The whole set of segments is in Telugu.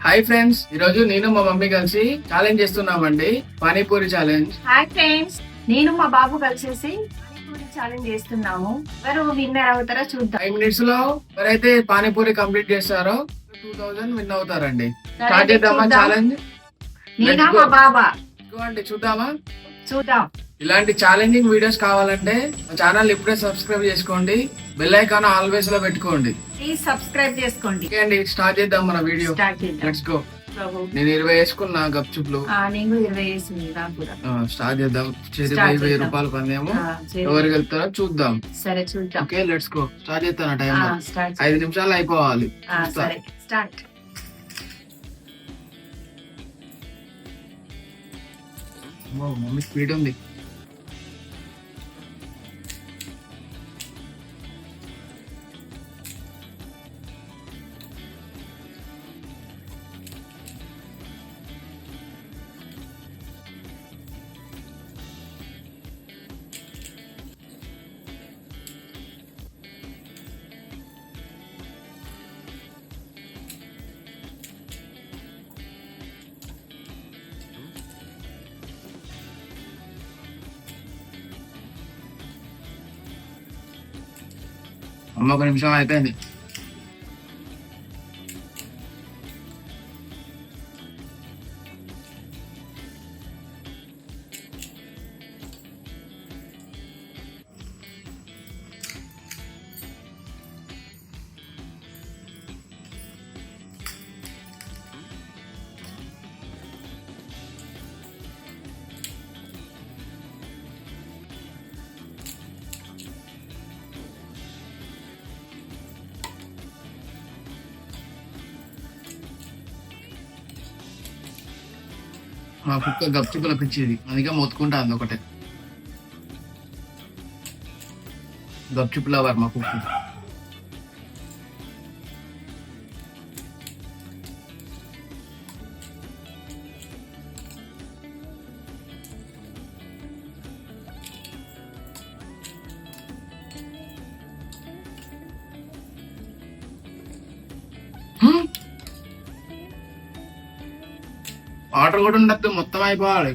హాయ్ ఫ్రెండ్స్, ఈ రోజు నేను మా మమ్మీ కలిసి ఛాలెంజ్ చేస్తున్నామండి. పానీపూరి ఛాలెంజ్. హాయ్ ఫ్రెండ్స్, నేను మా బాబు కలిసేసి పానీపూరి ఛాలెంజ్ చేస్తున్నాము. ఎవరు విన్నర్ అవుతారో చూద్దాం. 5 minutes లో ఎవరైతే పానీపూరి కంప్లీట్ చేస్తారో 2000 విన్ అవుతారండి. స్టార్ట్ చేద్దామా ఛాలెంజ్? నేనా మా బాబా? ఇదిగోండి, చూద్దామా? చూద్దాం. ఇలాంటి ఛాలెంజింగ్ వీడియోస్ కావాలంటే మా ఛానల్ ఇప్పుడే సబ్స్క్రైబ్ చేసుకోండి. బెల్ ఐకాన్ ఆల్వేస్ లో పెట్టుకోండి. ప్లీజ్ సబ్స్క్రైబ్ చేసుకోండి. ఓకే అండి, స్టార్ట్ చేద్దాం మన వీడియో. స్టార్ట్ చేద్దాం. Let's go. బాబు. నేను 20 వేసుకున్నా గప్చుప్లు. నేను 20 వేసింది నాకు కూడా. స్టార్ట్ చేద్దాం. Start 1000 చేద్దాం. రూపాయలు పందేమో. చేద్దాం. ఎవరికి వెళ్తారో చూద్దాం. సరే చూద్దాం. Okay, let's go. స్టార్ట్ చేస్తాను టైం. స్టార్ట్ 5 నిమిషాలు అయిపోవాలి. సరే స్టార్ట్. మమ్మీ స్పీడ్ ఉంది. అమ్మ, 1 నిమిషం అయిపోయింది. మా కుక్క గప్చుప్పుల పిచ్చేది, అందుకే మొత్తుకుంటా అంది ఒకటే. గప్చుప్పుల వారు మా కుక్క. వాటర్ కూడా ఉండద్దు, మొత్తం అయిపోవాలి.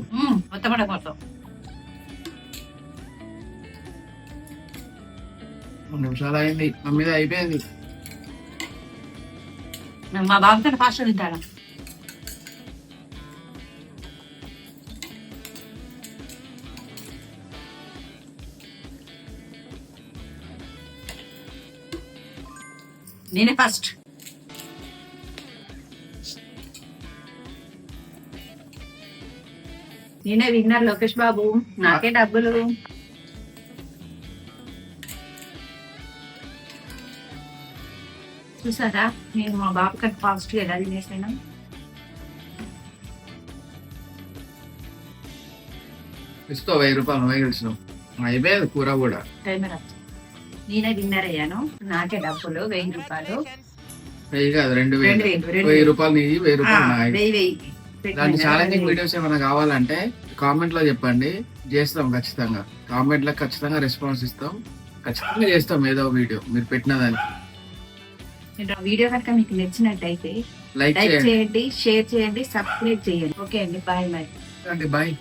మొత్తం మొత్తం 3 నిమిషాలు అయింది. మమ్మీ అయిపోయింది. మా బాబుతో ఫాస్ట్ తింటాడా? నేనే ఫస్ట్. నేనే విన్నర్ లోకేష్ బాబు, నాకే డబ్బులు. చూసారా నేను మా బాబు కంటే ఫాస్ట్ గా ఎలా తినేసాను. ఇస్తో 1000 రూపాయలు నువ్వే గెలిచినావు. అయిపోయింది కూర కూడా. టైమర్ నేనే విన్నర్ అయ్యాను, నాకే డబ్బులు 1000 రూపాయలు. 1000 కాదు, 2000. 1000 రూపాయలు నీది, 1000 రూపాయలు నాది. 1000 ఇలాంటి ఛాలెంజింగ్ వీడియోస్ ఏమైనా కావాలంటే కామెంట్ లో చెప్పండి, చేస్తాం ఖచ్చితంగా. కామెంట్ లో ఖచ్చితంగా రెస్పాన్స్ ఇస్తాం, ఖచ్చితంగా చేస్తాం ఏదో వీడియో మీరు పెట్టిన దానికి. వీడియో కనుక మీకు నచ్చినట్టయితే లైక్ చేయండి, షేర్ చేయండి, సబ్స్క్రైబ్ చేయండి. ఓకే అండి, బాయ్. బాయ్.